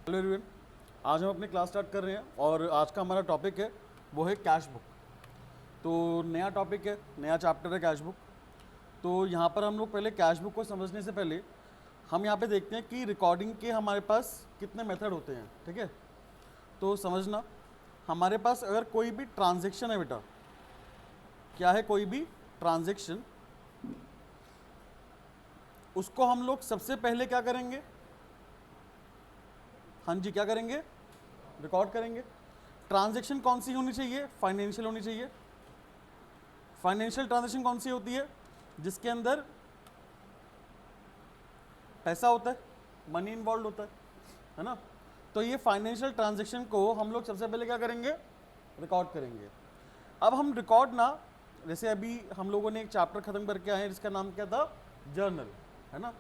Hello everyone, आज हम अपनी क्लास स्टार्ट कर रहे हैं और आज का हमारा टॉपिक है वो है कैश बुक। तो नया टॉपिक है, नया चैप्टर है कैश बुक। तो यहाँ पर हम लोग पहले कैश बुक को समझने से पहले हम यहाँ पे देखते हैं कि रिकॉर्डिंग के हमारे पास कितने मेथड होते हैं। ठीक है, तो समझना, हमारे पास अगर कोई भी ट्रांजेक्शन है बेटा, क्या है कोई भी ट्रांजेक्शन, उसको हम लोग सबसे पहले क्या करेंगे? हाँ जी, क्या करेंगे? रिकॉर्ड करेंगे। ट्रांजैक्शन कौन सी होनी चाहिए? फाइनेंशियल होनी चाहिए। फाइनेंशियल ट्रांजैक्शन कौन सी होती है? जिसके अंदर पैसा होता है, मनी इन्वॉल्व होता है ना। तो ये फाइनेंशियल ट्रांजैक्शन को हम लोग सबसे पहले क्या करेंगे? रिकॉर्ड करेंगे। अब हम रिकॉर्ड ना, जैसे अभी हम लोगों ने एक चैप्टर खत्म करके आए हैं जिसका नाम क्या था? जर्नल, है ना।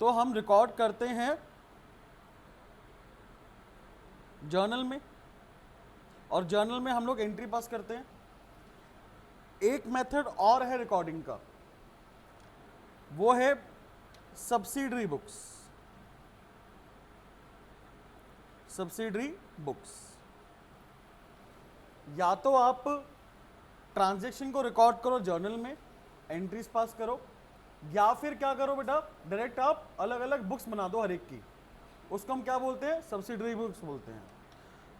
तो हम रिकॉर्ड करते हैं जर्नल में, और जर्नल में हम लोग एंट्री पास करते हैं। एक मेथड और है रिकॉर्डिंग का, वो है सब्सिडरी बुक्स। सब्सिडरी बुक्स, या तो आप ट्रांजैक्शन को रिकॉर्ड करो जर्नल में, एंट्रीज पास करो, या फिर क्या करो बेटा, डायरेक्ट आप अलग अलग बुक्स बना दो हर एक की। उसको हम क्या बोलते हैं? सब्सिडरी बुक्स बोलते हैं।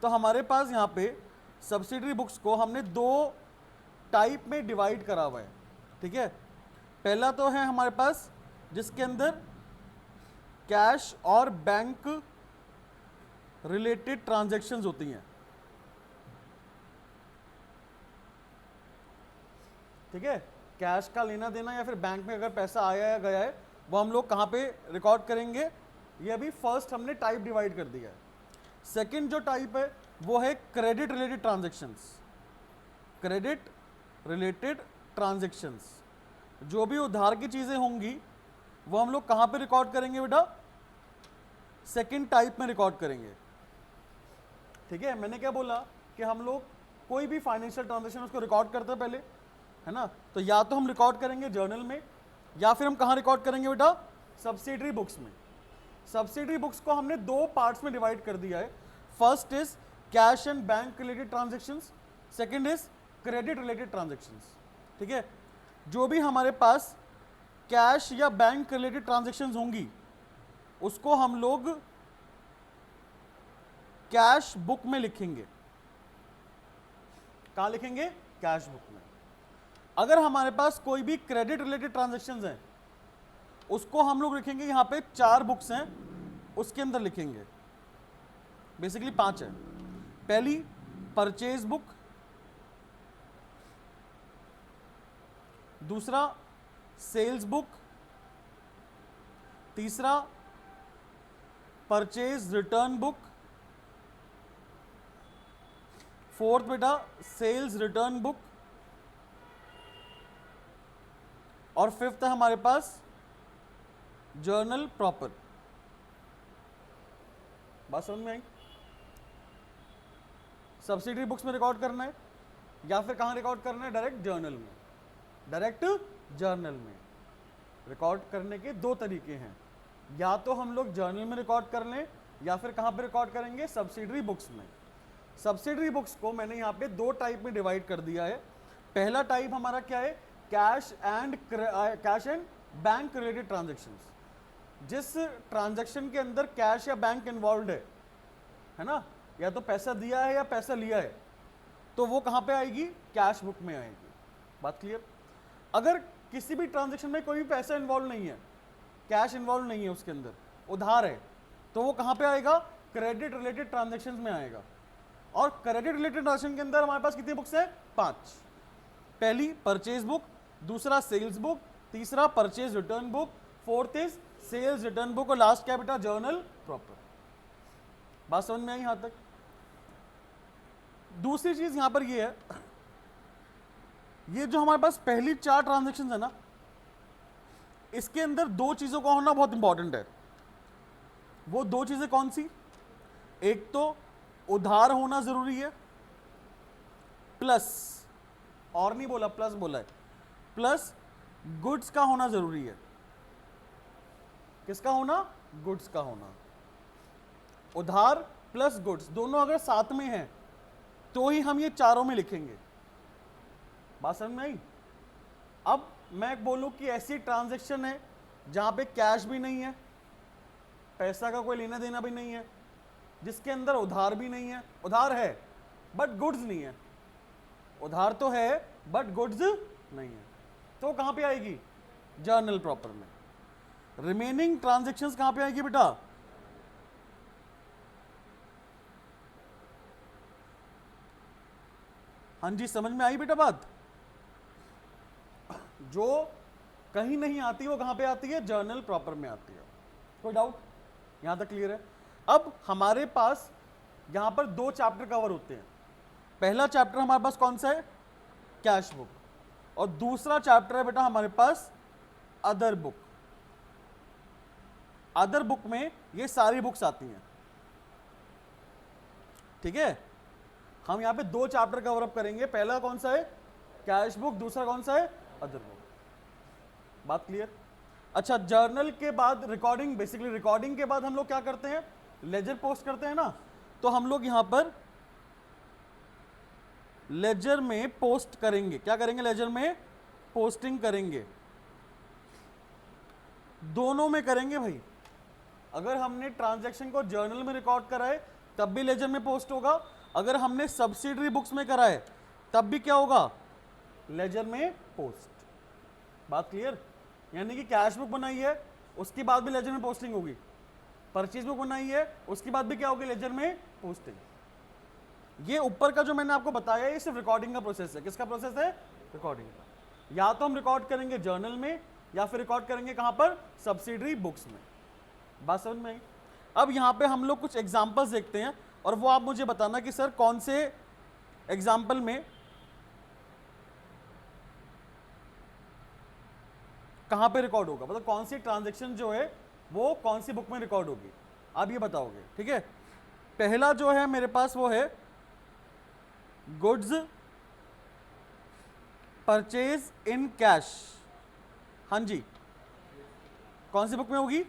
तो हमारे पास यहाँ पे सब्सिडरी बुक्स को हमने दो टाइप में डिवाइड करा हुआ है। ठीक है, पहला तो है हमारे पास जिसके अंदर कैश और बैंक रिलेटेड ट्रांजैक्शंस होती हैं। ठीक है, कैश का लेना देना या फिर बैंक में अगर पैसा आया या गया है, वो हम लोग कहाँ पे रिकॉर्ड करेंगे? ये अभी फर्स्ट हमने टाइप डिवाइड कर दिया है। सेकंड जो टाइप है वो है credit related transactions. Credit related transactions, जो भी उधार की चीजें होंगी वो हम लोग कहां पे रिकॉर्ड करेंगे बेटा? सेकंड टाइप में रिकॉर्ड करेंगे। ठीक है, मैंने क्या बोला कि हम लोग कोई भी फाइनेंशियल ट्रांजैक्शन उसको रिकॉर्ड करते हैं पहले, है ना। तो या तो हम रिकॉर्ड करेंगे जर्नल में, या फिर हम कहां रिकॉर्ड करेंगे बेटा? सब्सिडरी बुक्स में। सब्सिडरी बुक्स को हमने दो पार्ट्स में डिवाइड कर दिया है। First is cash and bank related transactions, second is credit related transactions. ठीक है, जो भी हमारे पास कैश या बैंक रिलेटेड ट्रांजैक्शंस होंगी उसको हम लोग कैश बुक में लिखेंगे। कहां लिखेंगे? कैश बुक में। अगर हमारे पास कोई भी क्रेडिट रिलेटेड ट्रांजैक्शंस हैं उसको हम लोग लिखेंगे, यहां पे 4 बुक्स हैं उसके अंदर लिखेंगे। बेसिकली 5 है। पहली परचेज बुक, दूसरा सेल्स बुक, तीसरा परचेज रिटर्न बुक, फोर्थ बेटा सेल्स रिटर्न बुक, और फिफ्थ है हमारे पास जर्नल प्रॉपर। बात समझ में आई? सब्सिडरी बुक्स में रिकॉर्ड करना है या फिर कहां रिकॉर्ड करना है? डायरेक्ट जर्नल में। डायरेक्ट जर्नल में रिकॉर्ड करने के दो तरीके हैं, या तो हम लोग जर्नल में रिकॉर्ड कर लें या फिर कहां पे रिकॉर्ड करेंगे? सब्सिडरी बुक्स में। सब्सिडरी बुक्स को मैंने यहां पे दो टाइप में डिवाइड कर दिया है। पहला टाइप हमारा क्या है? Cash and bank related transactions. जिस ट्रांजैक्शन के अंदर कैश या बैंक इन्वॉल्व है ना, या तो पैसा दिया है या पैसा लिया है, तो वो कहां पे आएगी? कैश बुक में आएगी। बात क्लियर? अगर किसी भी ट्रांजैक्शन में कोई भी पैसा इन्वॉल्व नहीं है, कैश इन्वॉल्व नहीं है, उसके अंदर उधार है, तो वो कहां पे आएगा? क्रेडिट रिलेटेड ट्रांजैक्शंस में आएगा। और क्रेडिट रिलेटेड ट्रांजैक्शन के अंदर हमारे पास कितनी बुक्स है? 5। पहली परचेज बुक, दूसरा सेल्स बुक, तीसरा purchase return book, fourth is sales return book, और लास्ट क्या बेटा? Journal proper. बात समझ में आई यहां तक? दूसरी चीज यहां पर ये है, ये जो हमारे पास पहली 4 ट्रांजैक्शंस है ना, इसके अंदर दो चीजों का होना बहुत इंपॉर्टेंट है। वो दो चीजें कौन सी? एक तो उधार होना जरूरी है, प्लस, और नहीं बोला, प्लस बोला है, प्लस गुड्स का होना जरूरी है। किसका होना? गुड्स का होना। उधार प्लस गुड्स दोनों अगर साथ में हैं तो ही हम ये चारों में लिखेंगे। बात समझ में आई? अब मैं बोलूं कि ऐसी ट्रांजैक्शन है जहां पे कैश भी नहीं है, पैसा का कोई लेना देना भी नहीं है, जिसके अंदर उधार भी नहीं है, उधार है बट गुड्स नहीं है, उधार तो है बट गुड्स नहीं है, तो कहां पे आएगी? जर्नल प्रॉपर में। रिमेनिंग ट्रांजैक्शंस कहां पे आएगी बेटा? हाँ जी, समझ में आई बेटा बात? जो कहीं नहीं आती वो कहां पे आती है? जर्नल प्रॉपर में आती है। कोई डाउट? यहां तक क्लियर है? अब हमारे पास यहां पर दो चैप्टर कवर होते हैं। पहला चैप्टर हमारे पास कौन सा है? Cash book. और दूसरा चैप्टर है बेटा हमारे पास अदर बुक। अदर बुक में ये सारी बुक्स आती हैं, ठीक है? हम यहां पे दो चैप्टर कवर अप करेंगे। पहला कौन सा है? Cash book. दूसरा कौन सा है? Other book. बात क्लियर? अच्छा, जर्नल के बाद रिकॉर्डिंग, बेसिकली रिकॉर्डिंग के बाद हम लोग क्या करते हैं? लेजर पोस्ट करते हैं ना, तो हम लोग यहां पर लेजर में पोस्ट करेंगे। क्या करेंगे? लेजर में पोस्टिंग करेंगे। दोनों में करेंगे भाई। अगर हमने ट्रांजैक्शन को जर्नल में रिकॉर्ड करा है तब भी लेजर में पोस्ट होगा, अगर हमने सब्सिडरी बुक्स में करा है तब भी क्या होगा? लेजर में पोस्ट। बात क्लियर? यानी कि कैश बुक बनाई है उसके बाद भी लेजर में पोस्टिंग होगी, परचेज बुक बनाई है उसके बाद भी क्या होगी? लेजर में पोस्टिंग। ये ऊपर का जो मैंने आपको बताया ये सिर्फ रिकॉर्डिंग का प्रोसेस है। किसका प्रोसेस है? रिकॉर्डिंग का। या तो हम रिकॉर्ड करेंगे जर्नल में या फिर रिकॉर्ड करेंगे कहां पर? सब्सिडरी बुक्स में। बात समझ में आई? अब यहां पे हम लोग कुछ एग्जांपल्स देखते हैं और वो आप मुझे बताना कि सर कौन से एग्जांपल में कहां पे रिकॉर्ड होगा, मतलब कौन सी ट्रांजैक्शन जो है वो कौन सी बुक में रिकॉर्ड होगी, आप ये बताओगे, ठीक है? पहला जो है मेरे पास वो है गुड्स परचेज इन कैश। हाँ जी, कौन सी बुक में होगी?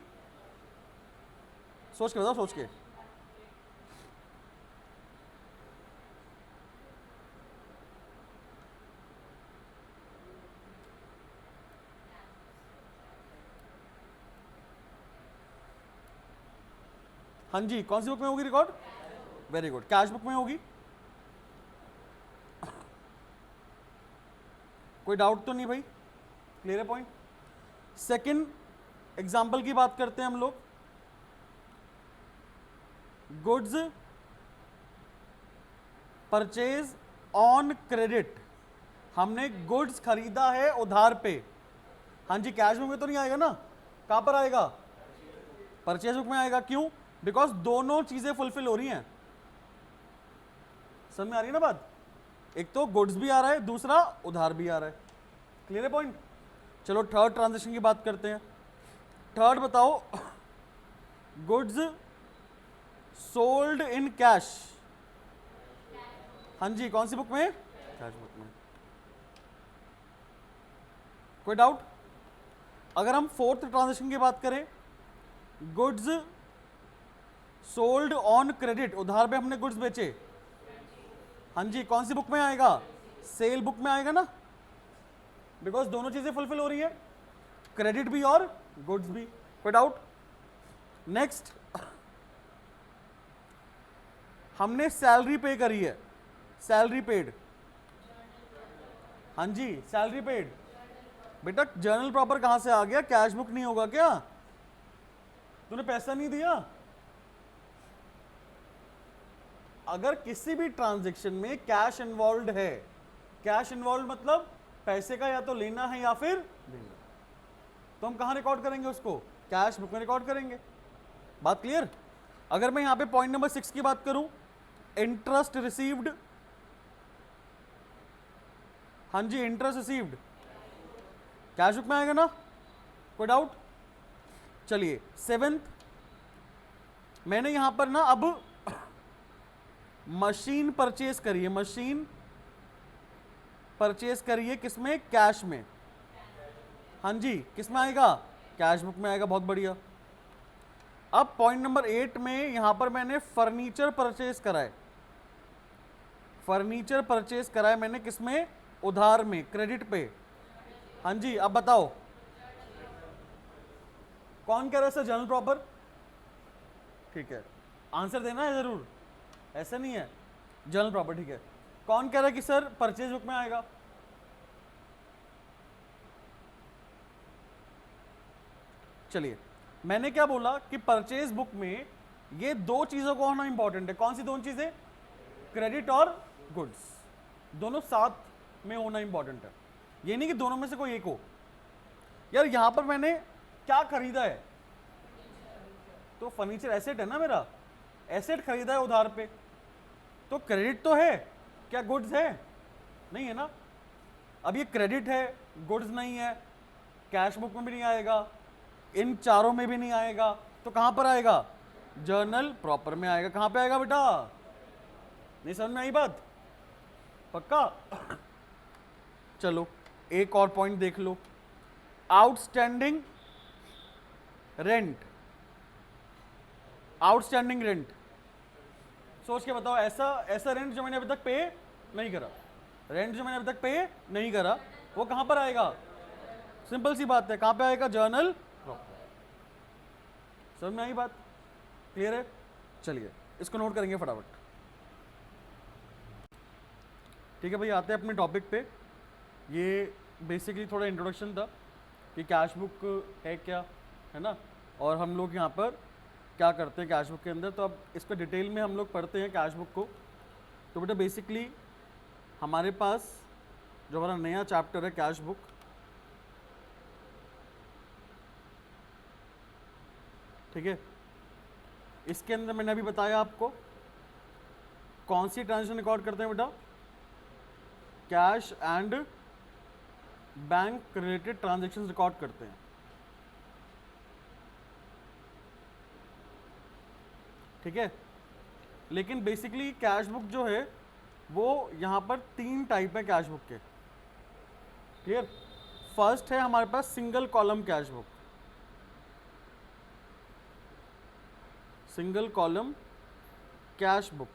सोच के बताओ, सोच के। हाँ जी, कौन सी बुक में होगी record? Very good, cash book में होगी। कोई डाउट तो नहीं भाई? क्लियर है पॉइंट? सेकंड एग्जांपल की बात करते हैं हम लोग। Goods purchase on credit. हमने गुड्स खरीदा है उधार पे। हाँ जी, कैश बुक में तो नहीं आएगा ना, कहां पर आएगा? परचेज बुक में आएगा। क्यों? बिकॉज दोनों चीजें फुलफिल हो रही हैं। समझ में आ रही है ना बात? एक तो गुड्स भी आ रहा है, दूसरा उधार भी आ रहा है। क्लियर है पॉइंट? चलो थर्ड ट्रांजैक्शन की बात करते हैं। थर्ड बताओ, गुड्स सोल्ड इन कैश। हाँ जी, कौन सी बुक में? कैश बुक में। कोई डाउट? अगर हम फोर्थ ट्रांजैक्शन की बात करें, गुड्स सोल्ड ऑन क्रेडिट, उधार पे हमने गुड्स बेचे। हाँ जी, कौन सी बुक में आएगा? सेल बुक में आएगा ना, बिकॉज दोनों चीजें फुलफिल हो रही है, क्रेडिट भी और गुड्स भी। कोई डाउट? नेक्स्ट, हमने सैलरी पे करी है, सैलरी पेड। हाँ जी, सैलरी पेड। बेटा जर्नल प्रॉपर कहां से आ गया? कैश बुक नहीं होगा क्या? तूने पैसा नहीं दिया। अगर किसी भी ट्रांजैक्शन में कैश इन्वॉल्व है, कैश इन्वॉल्व मतलब पैसे का या तो लेना है या फिर देना, तो हम कहां रिकॉर्ड करेंगे उसको? कैश बुक में रिकॉर्ड करेंगे। बात क्लियर? अगर मैं यहां पे पॉइंट नंबर 6 की बात करूं, इंटरेस्ट रिसीव्ड। हाँ जी, इंटरेस्ट रिसीव्ड कैश बुक में आएगा ना? कोई डाउट? चलिए सेवेंथ, मैंने यहां पर ना अब मशीन परचेज करी है, मशीन परचेज करी है किसमें? कैश में। हाँ जी, किसमें आएगा? कैश बुक में आएगा। बहुत बढ़िया। अब पॉइंट नंबर 8 में यहां पर मैंने फर्नीचर परचेज करा है, फर्नीचर परचेज करा है मैंने, किसमें? उधार में, क्रेडिट पे। हाँ जी, अब बताओ कौन कह रहा है सर जनरल प्रॉपर? ठीक है, आंसर देना है जरूर, ऐसा नहीं है। जनरल प्रॉपर, ठीक है। कौन कह रहा है कि सर परचेज बुक में आएगा? चलिए, मैंने क्या बोला कि परचेज बुक में ये दो चीजों को होना इंपॉर्टेंट है। कौन सी दोनों चीजें? क्रेडिट और गुड्स, दोनों साथ में होना इंपॉर्टेंट है। ये नहीं कि दोनों में से कोई एक हो। यार यहां पर मैंने क्या खरीदा है? तो फर्नीचर एसेट है ना मेरा, एसेट खरीदा है उधार पे, तो क्रेडिट तो है, क्या गुड्स है? नहीं है ना। अब ये क्रेडिट है, गुड्स नहीं है, कैश बुक में भी नहीं आएगा, इन चारों में भी नहीं आएगा, तो कहां पर आएगा? जर्नल प्रॉपर में आएगा। कहां पे आएगा बेटा? नहीं समझ में आई बात? पक्का? चलो एक और पॉइंट देख लो, आउटस्टैंडिंग रेंट। आउटस्टैंडिंग रेंट, सोच के बताओ, ऐसा रेंट जो मैंने अभी तक पे नहीं करा, रेंट जो मैंने अभी तक पे नहीं करा, वो कहां पर आएगा? सिंपल सी बात है, कहां पे आएगा? Journal proper. समझ में आई बात? क्लियर है? चलिए इसको नोट करेंगे फटाफट। ठीक है भाई, आते हैं अपने टॉपिक पे। ये बेसिकली थोड़ा इंट्रोडक्शन था कि कैश बुक है क्या, है ना, और हम लोग यहाँ पर क्या करते हैं कैश बुक के अंदर। तो अब इस पर डिटेल में हम लोग पढ़ते हैं कैश बुक को। तो बेटा बेसिकली हमारे पास जो हमारा नया चैप्टर है कैश बुक, ठीक है, इसके अंदर मैंने अभी बताया आपको कौन सी ट्रांजेक्शन रिकॉर्ड करते हैं बेटा? Cash and bank related transactions record करते हैं। ठीक है, लेकिन बेसिकली कैश बुक जो है वो यहां पर 3 टाइप है कैश बुक के। क्लियर? फर्स्ट है हमारे पास single column cash book, single column cash book.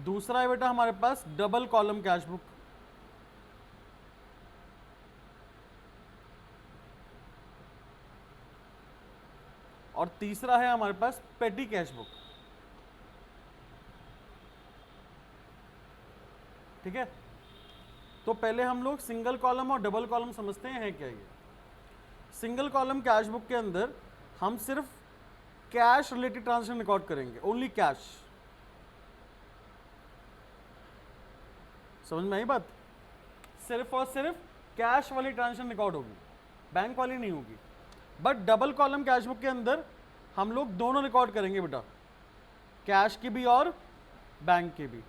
दूसरा है बेटा हमारे पास डबल कॉलम कैश बुक, और तीसरा है हमारे पास पेटी कैश बुक। ठीक है, तो पहले हम लोग सिंगल कॉलम और डबल कॉलम समझते हैं क्या ये। सिंगल कॉलम कैश बुक के अंदर हम सिर्फ कैश रिलेटेड ट्रांजैक्शन रिकॉर्ड करेंगे, ओनली कैश। समझ में आई बात? सिर्फ और सिर्फ कैश वाली ट्रांजैक्शन रिकॉर्ड होगी, बैंक वाली नहीं होगी। But double column cash book के अंदर हम लोग दोनों रिकॉर्ड करेंगे बेटा, कैश की भी और बैंक की भी।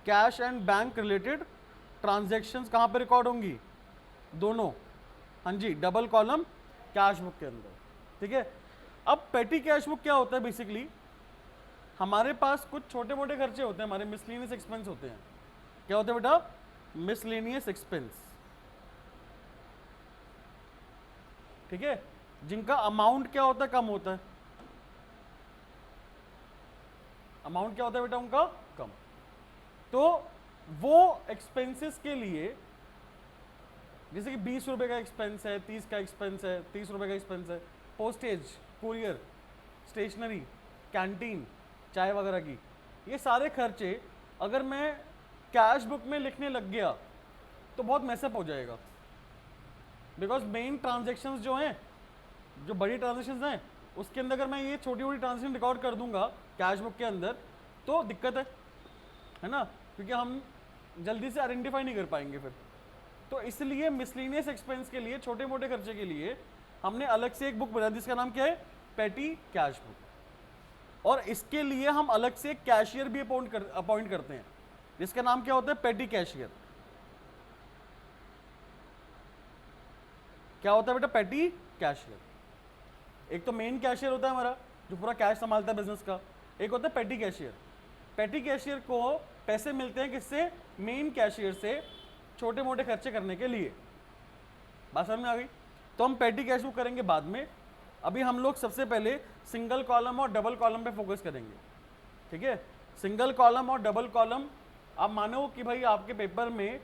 Cash and bank related transactions कहां पे रिकॉर्ड होंगी? दोनों। हाँ जी, डबल कॉलम कैश बुक के अंदर। ठीक है, अब पेटी कैश बुक क्या होता है? बेसिकली हमारे पास कुछ छोटे मोटे खर्चे होते हैं, हमारे मिसलेनियस एक्सपेंस होते हैं। क्या होते हैं बेटा? Miscellaneous expense. ठीक है, जिनका अमाउंट क्या होता है? कम होता है। अमाउंट क्या होता है बेटा उनका? कम। तो वो एक्सपेंसेस के लिए, जैसे कि 20 रुपए का एक्सपेंस है, 30 का एक्सपेंस है, 30 रुपए का एक्सपेंस है, पोस्टेज, कुरियर, स्टेशनरी, कैंटीन, चाय वगैरह की, ये सारे खर्चे अगर मैं कैश बुक में लिखने लग गया तो बहुत मैसअप हो जाएगा। बिकॉज मेन ट्रांजेक्शन्स जो हैं, जो बड़ी ट्रांजेक्शन्स हैं, उसके अंदर अगर मैं ये छोटी छोटी ट्रांजेक्शन रिकॉर्ड कर दूंगा कैश बुक के अंदर तो दिक्कत है ना, क्योंकि हम जल्दी से आइडेंटिफाई नहीं कर पाएंगे फिर। तो इसलिए मिसलेनियस एक्सपेंस के लिए, छोटे मोटे खर्चे के लिए हमने अलग से एक बुक बनाई जिसका नाम क्या है? पेटी कैश बुक। और इसके लिए हम अलग से एक कैशियर भी अपॉइंट करते हैं जिसका नाम क्या होता है? पेटी कैशियर। क्या होता है बेटा? पेटी कैशियर। एक तो मेन कैशियर होता है हमारा जो पूरा कैश संभालता है बिजनेस का, एक होता है पेटी कैशियर। पेटी कैशियर को पैसे मिलते हैं किससे? मेन कैशियर से, छोटे मोटे खर्चे करने के लिए। बात समझ में आ गई। तो हम पेटी कैश बुक करेंगे बाद में, अभी हम लोग सबसे पहले सिंगल कॉलम और डबल कॉलम पे फोकस करेंगे, ठीक है। सिंगल कॉलम और डबल कॉलम, आप मानो कि भाई आपके पेपर में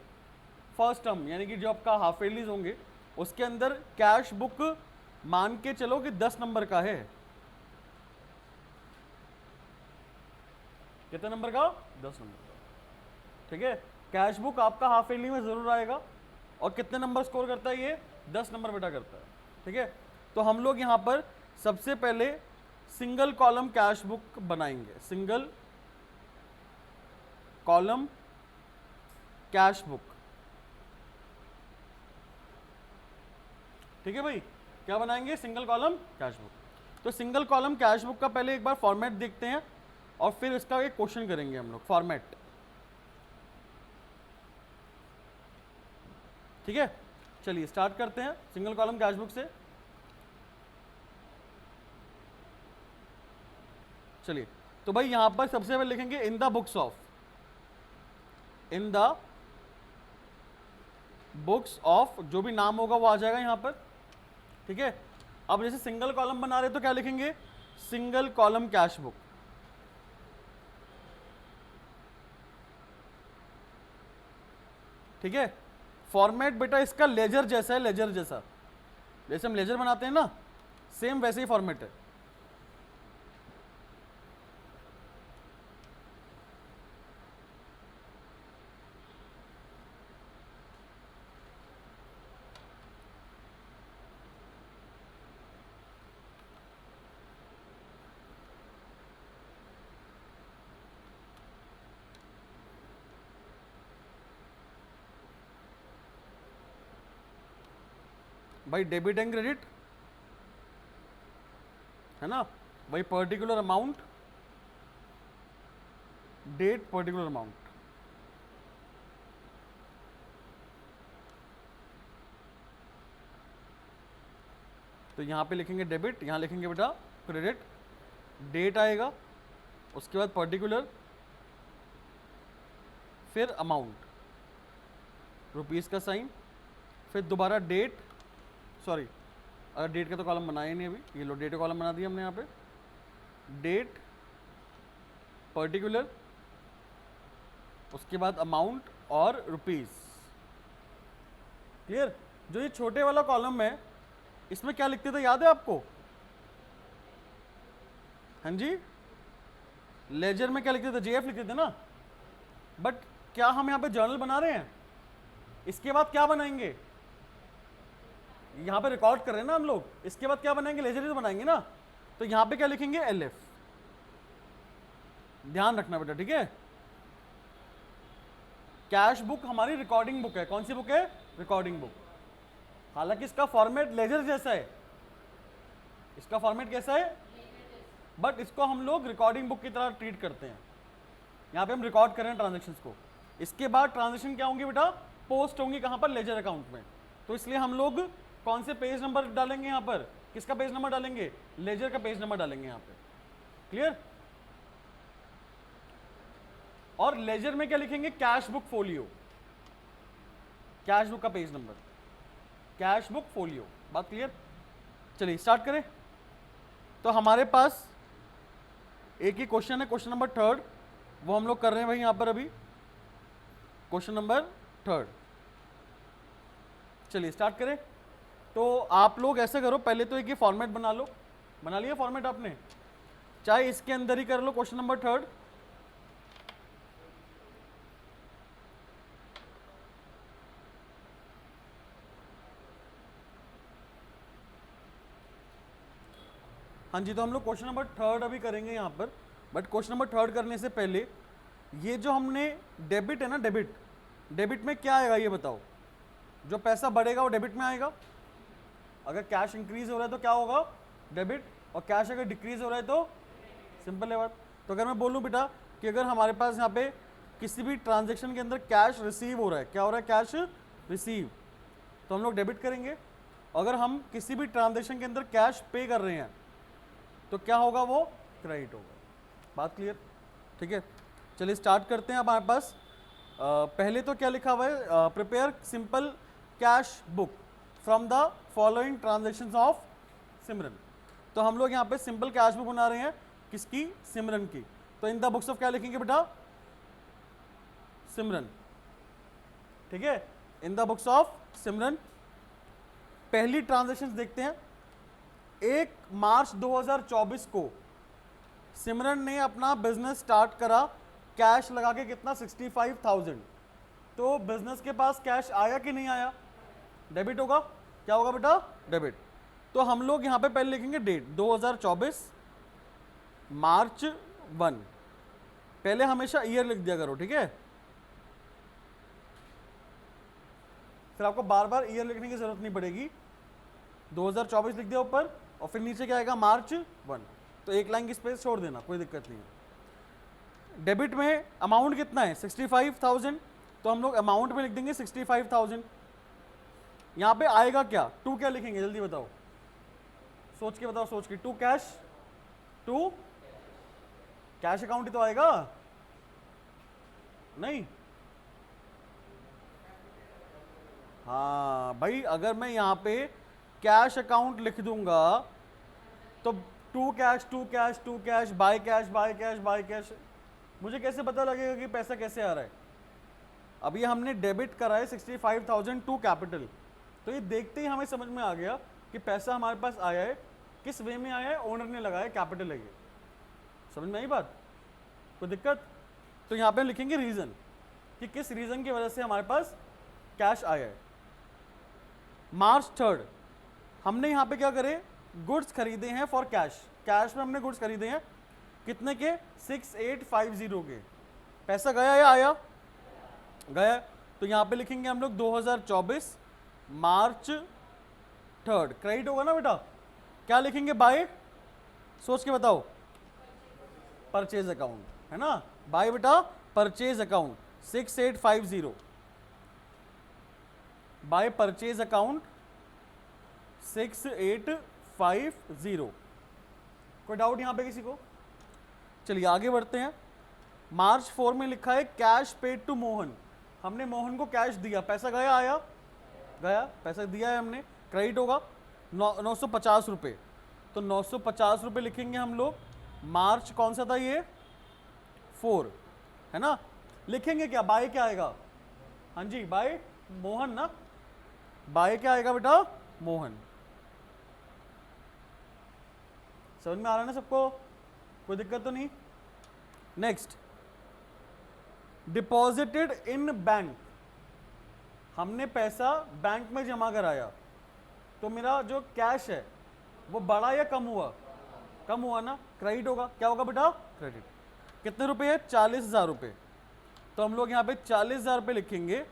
फर्स्ट टर्म यानी कि जो आपका हाफ ईयरलीज होंगे उसके अंदर कैश बुक मान के चलो कि 10 नंबर का है। कितने नंबर का? 10 नंबर का, ठीक है। कैश बुक आपका हाफ ईयरली में जरूर आएगा। और कितने नंबर स्कोर करता है ये? 10 नंबर बेटा करता है, ठीक है। तो हम लोग यहां पर सबसे पहले सिंगल कॉलम कैश बुक बनाएंगे, सिंगल कॉलम कैश बुक, ठीक है भाई। क्या बनाएंगे? Single column cash book. तो सिंगल कॉलम कैश बुक का पहले एक बार फॉर्मेट देखते हैं और फिर इसका एक क्वेश्चन करेंगे हम लोग, फॉर्मेट, ठीक है। चलिए स्टार्ट करते हैं सिंगल कॉलम कैश बुक से। चलिए तो भाई यहां पर सबसे पहले लिखेंगे in the books of, in the books of, जो भी नाम होगा वो आ जाएगा यहां पर, ठीक है। अब जैसे सिंगल कॉलम बना रहे तो क्या लिखेंगे? सिंगल कॉलम कैश बुक, ठीक है। फॉर्मेट बेटा इसका लेजर जैसा है, लेजर जैसा, जैसे हम लेजर बनाते हैं ना, सेम वैसे ही फॉर्मेट है। भाई डेबिट एंड क्रेडिट है ना, वही particular amount, date, particular amount. तो यहां पे लिखेंगे डेबिट, यहां लिखेंगे बेटा क्रेडिट, डेट आएगा, उसके बाद पर्टिकुलर, फिर अमाउंट, रुपीस का साइन, फिर दोबारा डेट, सॉरी अगर डेट का तो कॉलम बनाया नहीं अभी, ये लो डेट का कॉलम बना दिया हमने यहाँ पे, डेट, पर्टिकुलर, उसके बाद अमाउंट और रुपीस। क्लियर? जो ये छोटे वाला कॉलम है इसमें क्या लिखते थे याद है आपको? हाँ जी, लेजर में क्या लिखते थे? जेएफ लिखते थे ना। बट क्या हम यहाँ पे जर्नल बना रहे हैं? इसके बाद क्या बनाएंगे? यहां पे रिकॉर्ड कर रहे हैं ना हम लोग, इसके बाद क्या बनाएंगे? लेजर ही तो बनाएंगे ना। तो यहां पे क्या लिखेंगे? एलएफ, ध्यान रखना बेटा, ठीक है। कैश बुक हमारी रिकॉर्डिंग बुक है। कौन सी बुक है? Recording book. हालांकि इसका फॉर्मेट लेजर जैसा है, इसका फॉर्मेट कैसा है? बट इसको हम लोग रिकॉर्डिंग बुक की तरह ट्रीट करते हैं। यहां पे हम रिकॉर्ड कर रहे हैं ट्रांजेक्शन्स को। इसके बाद ट्रांजेक्शन क्या होंगी बेटा? पोस्ट होंगी कहां पर? लेजर अकाउंट में। तो इसलिए हम लोग कौन से पेज नंबर डालेंगे यहां पर? किसका पेज नंबर डालेंगे? लेजर का पेज नंबर डालेंगे यहां पे। क्लियर? और लेजर में क्या लिखेंगे? Cash book folio, cash book का page number, cash book folio. बात क्लियर? चलिए स्टार्ट करें। तो हमारे पास एक ही क्वेश्चन है, क्वेश्चन नंबर 3, वो हम लोग कर रहे हैं भाई यहां पर अभी, क्वेश्चन नंबर 3। चलिए स्टार्ट करें। तो आप लोग ऐसे करो, पहले तो एक ये फॉर्मेट बना लो। बना लिया फॉर्मेट आपने? चाहे इसके अंदर ही कर लो, क्वेश्चन नंबर 3। हाँ जी, तो हम लोग क्वेश्चन नंबर 3 अभी करेंगे यहाँ पर। बट क्वेश्चन नंबर 3 करने से पहले ये जो हमने डेबिट है ना, डेबिट, डेबिट में क्या आएगा ये बताओ? जो पैसा बढ़ेगा वो डेबिट में आएगा। अगर कैश इंक्रीज हो रहा है तो क्या होगा? डेबिट। और कैश अगर डिक्रीज हो रहा है तो सिंपल है बात। तो अगर मैं बोलूँ बेटा कि अगर हमारे पास यहाँ पे किसी भी ट्रांजेक्शन के अंदर कैश रिसीव हो रहा है, क्या हो रहा है? कैश रिसीव, तो हम लोग डेबिट करेंगे। अगर हम किसी भी ट्रांजेक्शन के अंदर कैश पे कर रहे हैं तो क्या होगा? वो क्रेडिट होगा। बात क्लियर? ठीक है, चलिए स्टार्ट करते हैं। अब हमारे पास पहले तो क्या लिखा हुआ है? Prepare simple cash book from the following transactions of Simran. तो हम लोग यहाँ पे सिंपल कैश बुक बना रहे हैं, किसकी? सिमरन की। तो इन द बुक्स ऑफ क्या लिखेंगे बेटा? सिमरन। ठीक है, इन द बुक्स ऑफ सिमरन। पहली ट्रांजेक्शन देखते हैं। 1 मार्च 2024 को सिमरन ने अपना बिजनेस स्टार्ट करा, कैश लगा के कितना? 65,000। तो बिजनेस के पास कैश आया कि नहीं आया? डेबिट होगा। क्या होगा बेटा? डेबिट। तो हम लोग यहां पे पहले लिखेंगे डेट 2024 मार्च 1। पहले हमेशा ईयर लिख दिया करो, ठीक है? फिर आपको बार बार ईयर लिखने की जरूरत नहीं पड़ेगी। 2024 लिख दिया ऊपर, और फिर नीचे क्या आएगा? मार्च 1। तो एक लाइन की स्पेस छोड़ देना, कोई दिक्कत नहीं है। डेबिट में अमाउंट कितना है? 65,000। तो हम लोग अमाउंट में लिख देंगे 65,000। यहां पे आएगा क्या? टू क्या लिखेंगे? जल्दी बताओ, सोच के बताओ, सोच के। To cash, to cash account ही तो आएगा, नहीं? हाँ भाई, अगर मैं यहां पे कैश अकाउंट लिख दूंगा तो to cash, to cash, to cash, by cash, by cash, by cash, मुझे कैसे पता लगेगा कि पैसा कैसे आ रहा है? अभी हमने डेबिट करा है 65,000 टू कैपिटल। तो ये देखते ही हमें समझ में आ गया कि पैसा हमारे पास आया है, किस वे में आया है? ओनर ने लगाया, कैपिटल है ये। समझ में आई बात? कोई दिक्कत? तो यहाँ पे लिखेंगे रीजन, कि किस रीजन की वजह से हमारे पास कैश आया है। मार्च 3 हमने यहाँ पे क्या करे? गुड्स खरीदे हैं फॉर कैश। कैश में हमने गुड्स खरीदे हैं, कितने के? 6850 के। पैसा गया या आया? गया। तो यहाँ पे लिखेंगे हम लोग 2024 मार्च 3। क्रेडिट होगा ना बेटा? क्या लिखेंगे? बाय, सोच के बताओ। परचेज अकाउंट, है ना? बाय बेटा purchase account 6850, by purchase account 6850। कोई डाउट यहां पे किसी को? चलिए आगे बढ़ते हैं। मार्च 4 में लिखा है कैश पेड टू मोहन। हमने मोहन को कैश दिया, पैसा गया आया? गया, पैसा दिया है हमने, क्रेडिट होगा। 950 रुपये। तो 950 रुपये लिखेंगे हम लोग। मार्च कौन सा था ये? 4, है ना? लिखेंगे क्या? बाय क्या आएगा? हाँ जी, बाय मोहन ना। बाय क्या आएगा बेटा? मोहन। समझ में आ रहा है ना सबको? कोई दिक्कत तो नहीं? Next, deposited in bank. हमने पैसा बैंक में जमा कराया, तो मेरा जो कैश है वो बढ़ा या कम हुआ? कम हुआ ना, क्रेडिट होगा। क्या होगा बेटा? क्रेडिट। कितने रुपए है? 40,000 रुपये। तो हम लोग यहां पे 40,000 रुपये लिखेंगे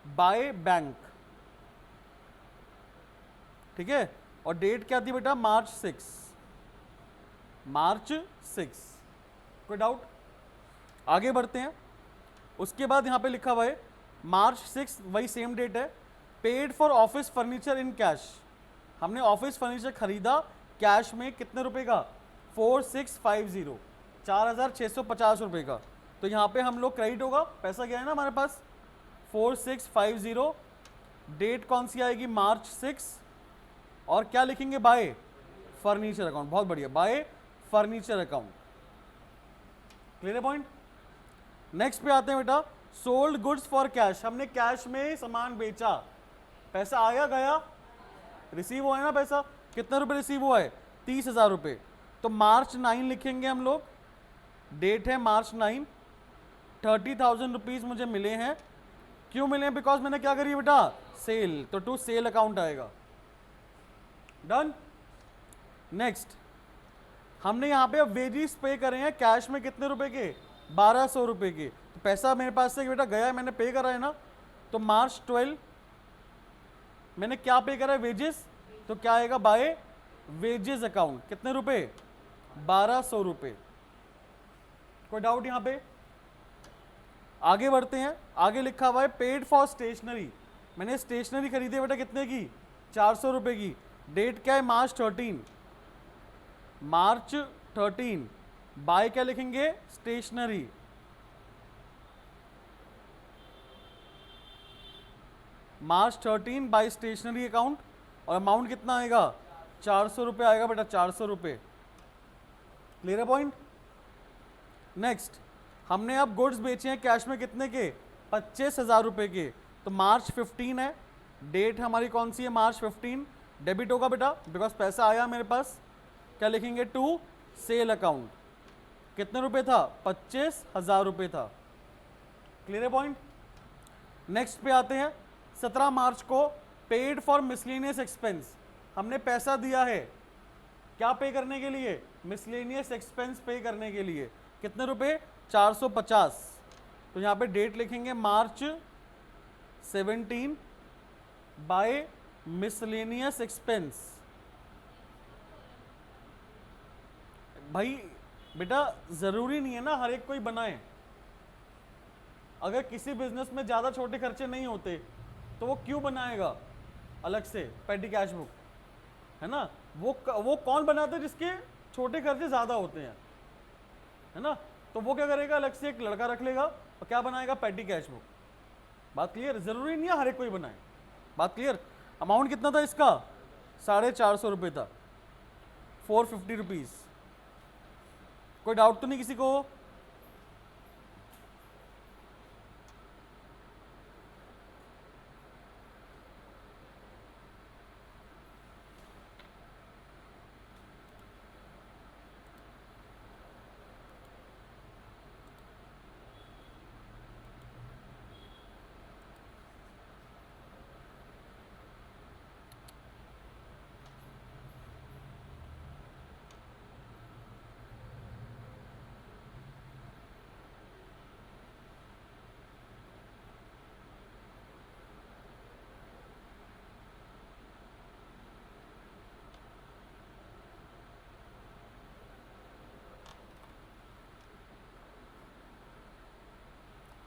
बाय बैंक, ठीक है? और डेट क्या थी बेटा? मार्च 6, मार्च 6। कोई डाउट? आगे बढ़ते हैं। उसके बाद यहां पे लिखा हुआ है मार्च 6, वही सेम डेट है। Paid for office furniture in cash. हमने ऑफिस फर्नीचर खरीदा कैश में, कितने रुपए का? 4650, 4650 रुपए का। तो यहाँ पे हम लोग क्रेडिट होगा, पैसा गया है ना हमारे पास 4650। डेट कौन सी आएगी? मार्च 6। और क्या लिखेंगे? Bye furniture account. बहुत बढ़िया, बाय फर्नीचर अकाउंट। क्लियर है पॉइंट? नेक्स्ट पे आते हैं बेटा, सोल्ड गुड्स फॉर कैश। हमने कैश में सामान बेचा, पैसा आया गया? रिसीव हुआ है ना पैसा? कितना रुपए रिसीव हुआ है? 30,000 रुपये। तो मार्च 9 लिखेंगे हम लोग। डेट है मार्च 9। 30,000 रुपीज मुझे मिले हैं। क्यों मिले हैं? बिकॉज मैंने क्या करी बेटा? सेल। तो टू सेल अकाउंट आएगा। डन। नेक्स्ट, हमने यहाँ पे अब वेजिस पे करे हैं कैश में, कितने रुपए के? 1200 रुपए के। तो पैसा मेरे पास से बेटा गया है, मैंने पे करा है ना। तो मार्च 12 मैंने क्या पे करा है? वेजेस। तो क्या आएगा? By wages account. कितने रुपए? 1200 रुपए। कोई डाउट यहां पे? आगे बढ़ते हैं। आगे लिखा हुआ है पेड फॉर स्टेशनरी। मैंने स्टेशनरी खरीदी बेटा, कितने की? 400 रुपए की। डेट क्या है? मार्च 13, मार्च 13। बाय क्या लिखेंगे? Stationery. March 13 by stationery account, और अमाउंट कितना आएगा 400 रुपये आएगा बेटा, 400 रुपये। क्लियर है पॉइंट। नेक्स्ट, हमने अब गुड्स बेचे हैं कैश में कितने के 25,000 रुपये के, तो मार्च 15 है, डेट हमारी कौन सी है मार्च 15, डेबिट होगा बेटा बिकॉज पैसा आया मेरे पास। क्या लिखेंगे टू सेल अकाउंट, कितने रुपए था 25,000 रुपये था। क्लियर है पॉइंट। नेक्स्ट पे आते हैं, 17 मार्च को पेड फॉर मिसलेनियस एक्सपेंस, हमने पैसा दिया है क्या पे करने के लिए, मिसलेनियस एक्सपेंस पे करने के लिए, कितने रुपए 450। तो यहाँ पे डेट लिखेंगे मार्च 17 बाय मिसलेनियस एक्सपेंस। भाई बेटा जरूरी नहीं है ना हर एक कोई बनाए, अगर किसी बिजनेस में ज्यादा छोटे खर्चे नहीं होते तो वो क्यों बनाएगा अलग से पेटी कैश बुक, है ना। वो कौन बनाता है जिसके छोटे खर्चे ज्यादा होते हैं, है ना, तो वो क्या करेगा अलग से एक लड़का रख लेगा और क्या बनाएगा पेटी कैश बुक। बात क्लियर, जरूरी नहीं है हर एक कोई बनाए। बात क्लियर। अमाउंट कितना था इसका 450 रुपये था, 450 रुपीज। कोई डाउट तो नहीं किसी को।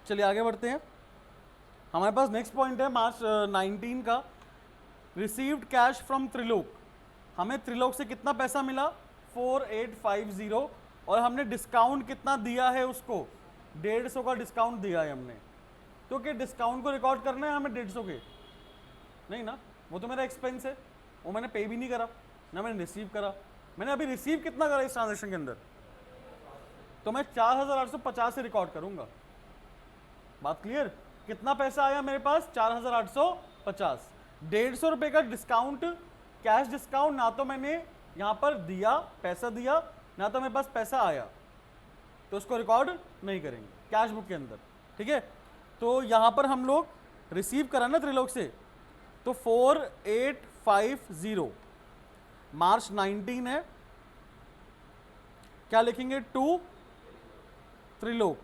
चलिए आगे बढ़ते हैं। हमारे पास नेक्स्ट पॉइंट है मार्च 19 का, रिसीव्ड कैश फ्रॉम त्रिलोक। हमें त्रिलोक से कितना पैसा मिला 4850, और हमने डिस्काउंट कितना दिया है उसको 150 का डिस्काउंट दिया है हमने। तो क्या डिस्काउंट को रिकॉर्ड करना है हमें 150 के, नहीं ना, वो तो मेरा एक्सपेंस है, वो मैंने पे भी नहीं करा ना मैंने रिसीव करा। मैंने अभी रिसीव कितना करा इस ट्रांजेक्शन के अंदर, तो मैं 4850 से रिकॉर्ड करूंगा। बात क्लियर। कितना पैसा आया मेरे पास 4850, 150 रुपए का डिस्काउंट, कैश डिस्काउंट ना तो मैंने यहां पर दिया पैसा दिया ना तो मेरे पास पैसा आया, तो उसको रिकॉर्ड नहीं करेंगे कैश बुक के अंदर। ठीक है, तो यहां पर हम लोग रिसीव करा ना त्रिलोक से, तो 4850 मार्च 19 है, क्या लिखेंगे टू त्रिलोक।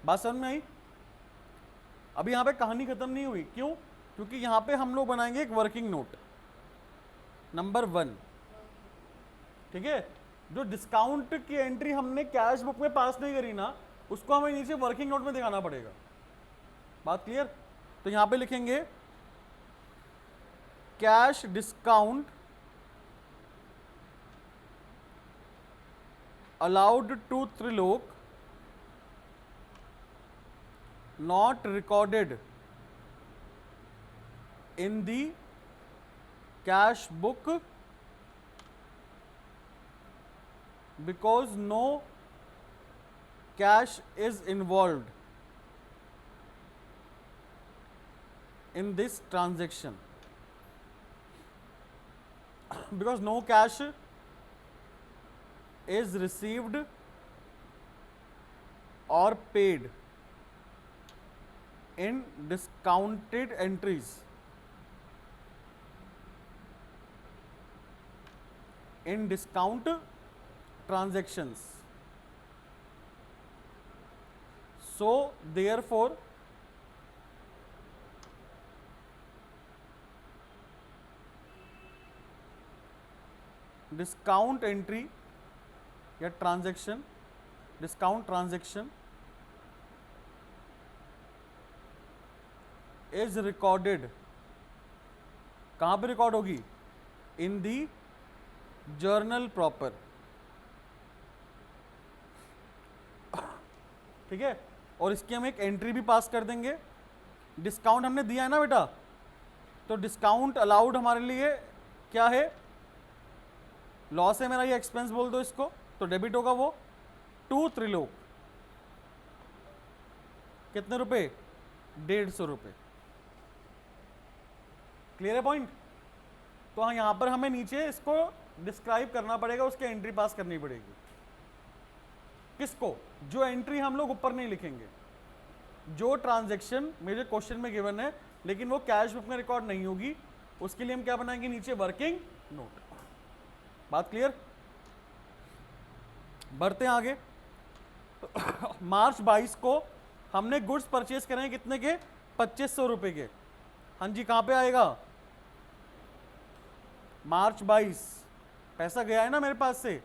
बात समझ में आई। अभी यहां पे कहानी खत्म नहीं हुई, क्यों, क्योंकि यहां पे हम लोग बनाएंगे एक वर्किंग नोट नंबर 1। ठीक है, जो डिस्काउंट की एंट्री हमने कैश बुक में पास नहीं करी ना, उसको हमें नीचे वर्किंग नोट में दिखाना पड़ेगा। बात क्लियर। तो यहां पे लिखेंगे cash discount allowed to Trilok not recorded in the cash book because no cash is involved in this transaction, because no cash is received or paid in discounted entries, in discount transactions, so therefore discount entry या transaction, discount transaction is recorded, कहां पे record होगी इन दी journal proper. ठीक है, और इसकी हम एक एंट्री भी पास कर देंगे डिस्काउंट हमने दिया है ना बेटा, तो डिस्काउंट अलाउड हमारे लिए क्या है, लॉस है मेरा, ये एक्सपेंस बोल दो इसको, तो डेबिट होगा वो टू त्रिलोक, कितने रुपए, 150 रुपए। क्लियर है पॉइंट। तो हाँ, यहां पर हमें नीचे इसको डिस्क्राइब करना पड़ेगा, उसकी एंट्री पास करनी पड़ेगी। किसको, जो एंट्री हम लोग ऊपर नहीं लिखेंगे, जो ट्रांजैक्शन मेरे क्वेश्चन में गिवन है लेकिन वो कैश बुक में रिकॉर्ड नहीं होगी, उसके लिए हम क्या बनाएंगे, नीचे वर्किंग नोट। बात क्लियर। बढ़ते हैं आगे। मार्च 22 को हमने गुड्स परचेज करें कितने के, 2500 रुपए के। हाँ जी, कहां पे आएगा, मार्च 22, पैसा गया है ना मेरे पास से,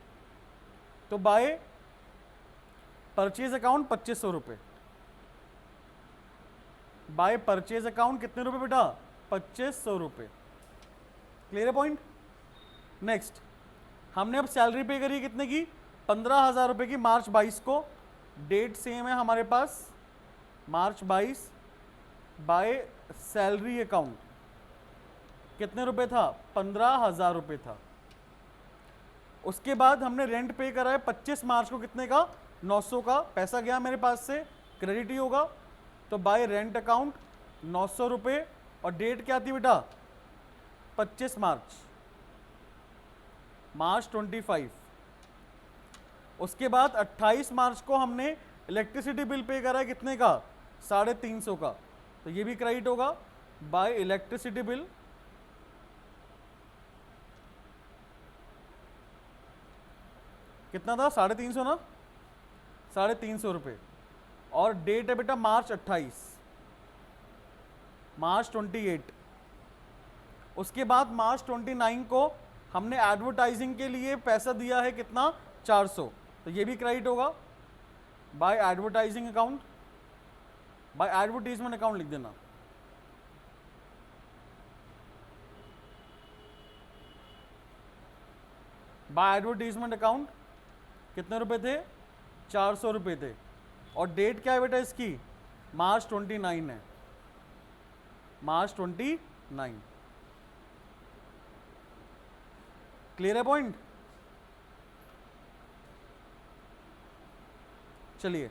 तो बाय परचेज अकाउंट 2500 रुपए, बाय परचेज अकाउंट कितने रुपए बेटा, 2500 रुपए। क्लियर है पॉइंट। नेक्स्ट, हमने अब सैलरी पे करी कितने की, 15,000 रुपए की, मार्च 22 को, डेट सेम है हमारे पास, मार्च 22, बाय सैलरी अकाउंट कितने रुपए था, 15,000 रुपए था। उसके बाद हमने रेंट पे करा है 25 मार्च को, कितने का, 900 का, पैसा गया मेरे पास से, क्रेडिट ही होगा, तो बाय रेंट अकाउंट 900 रुपए, और डेट क्या थी बेटा, 25 मार्च, मार्च 25। उसके बाद 28 मार्च को हमने इलेक्ट्रिसिटी बिल पे करा है कितने का, 350 का, तो ये भी क्रेडिट होगा, बाय इलेक्ट्रिसिटी बिल कितना था, 350 ना, 350 रुपए, और डेट है बेटा मार्च 28, मार्च 28। उसके बाद मार्च 29 को हमने एडवर्टाइजिंग के लिए पैसा दिया है कितना, 400, तो ये भी क्रेडिट होगा, by advertising account, by advertisement account लिख देना। बाय एडवर्टीजमेंट अकाउंट कितने रुपए थे, 400 रुपए थे, और डेट क्या है बेटा इसकी, मार्च 29 है, मार्च 29। क्लियर है पॉइंट। चलिए,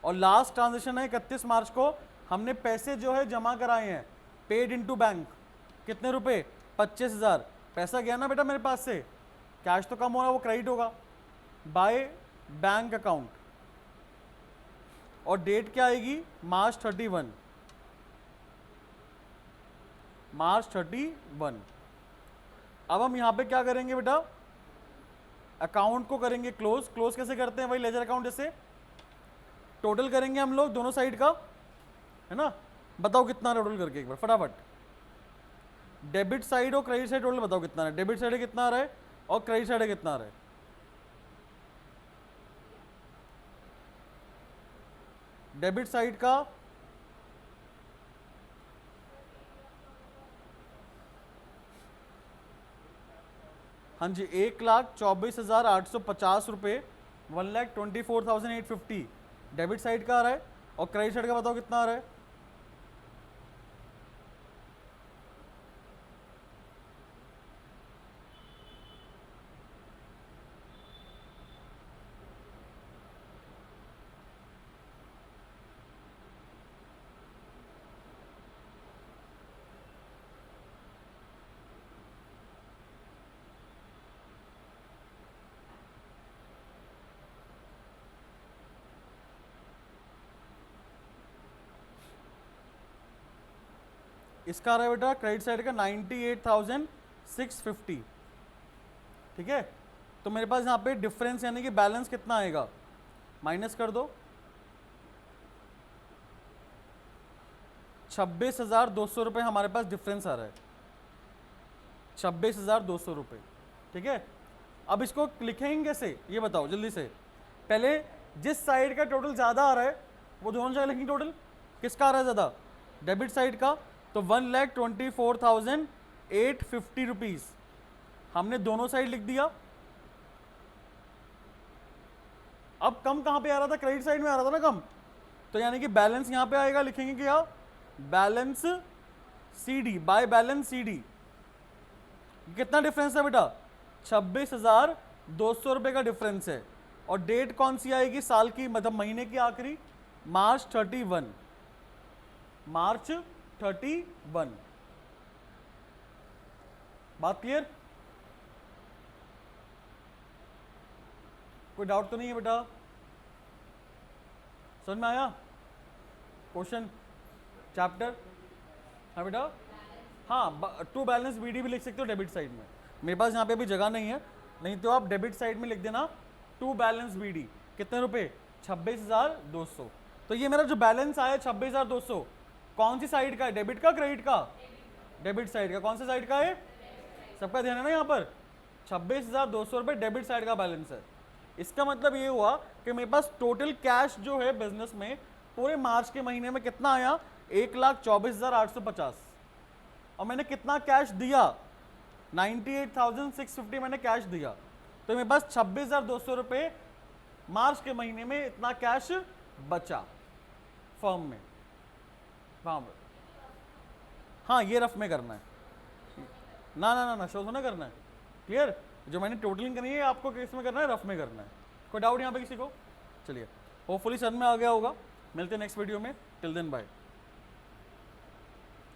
और लास्ट ट्रांजेक्शन है 31 मार्च को, हमने पैसे जो है जमा कराए हैं, पेड इनटू बैंक, कितने रुपए, 25,000, पैसा गया ना बेटा मेरे पास से, कैश तो कम हो रहा है, वो क्रेडिट होगा, बाय बैंक अकाउंट, और डेट क्या आएगी, मार्च 31, मार्च 31। अब हम यहां पे क्या करेंगे बेटा, अकाउंट को करेंगे क्लोज। क्लोज कैसे करते हैं, वही लेजर अकाउंट जैसे, टोटल करेंगे हम लोग दोनों साइड का, है ना, बताओ कितना टोटल करके एक बार फटाफट, डेबिट साइड और क्रेडिट साइड टोटल बताओ कितना है, डेबिट साइड कितना आ रहा है और क्रेडिट साइड कितना आ रहा है, डेबिट साइड का हाँ जी, 1,24,850 रुपये, 1,24,850 डेबिट साइड का आ रहा है, और क्रेडिट साइड का बताओ कितना आ रहा है, इसका आ रहा है बेटा क्रेडिट साइड का 98,650। ठीक है, तो मेरे पास यहाँ पे डिफरेंस यानी कि बैलेंस कितना आएगा, माइनस कर दो, 26,200 रुपये हमारे पास डिफरेंस आ रहा है, 26,200 रुपये। ठीक है, अब इसको लिखेंगे कैसे ये बताओ जल्दी से, पहले जिस साइड का टोटल ज़्यादा आ रहा है वो दोनों जगह लिखेंगे, टोटल किसका आ रहा है ज़्यादा, डेबिट साइड का, तो 1,24,850 रुपीज़ हमने दोनों साइड लिख दिया। अब कम कहाँ पे आ रहा था, क्रेडिट साइड में आ रहा था ना कम, तो यानी कि बैलेंस यहाँ पे आएगा, लिखेंगे क्या, balance CD by balance CD। कितना डिफरेंस है बेटा? 26,200 रुपए का डिफरेंस है। और डेट कौन सी आएगी साल की, मतलब महीने की आखिरी? मार्च 31, मार्च 31। बात क्लियर? कोई डाउट तो नहीं है बेटा? समझ में आया क्वेश्चन चैप्टर? हाँ बेटा, हाँ, टू बैलेंस BD भी लिख सकते हो डेबिट साइड में। मेरे पास यहाँ पे अभी जगह नहीं है, नहीं तो आप डेबिट साइड में लिख देना टू बैलेंस BD। कितने रुपए? 26,200। तो ये मेरा जो बैलेंस आया 26,200 कौन सी साइड का है? डेबिट का, क्रेडिट का? डेबिट साइड का। कौन सी साइड का है? सबका ध्यान है ना यहाँ पर? 26,200 रुपए डेबिट साइड का बैलेंस है। इसका मतलब ये हुआ कि मेरे पास टोटल कैश जो है बिजनेस में पूरे मार्च के महीने में कितना आया? 1,24,850। और मैंने कितना कैश दिया? 98,650 मैंने कैश दिया। तो मेरे पास 26,200 रुपए मार्च के महीने में इतना कैश बचा फर्म में। हाँ, ये रफ में करना है ना, ना ना ना, शो थोड़ा करना है। क्लियर? जो मैंने टोटलिंग करनी है आपको किस में करना है? रफ में करना है। कोई डाउट यहाँ पे किसी को? चलिए, होपफुली समझ में आ गया होगा। मिलते हैं नेक्स्ट वीडियो में। Till then bye.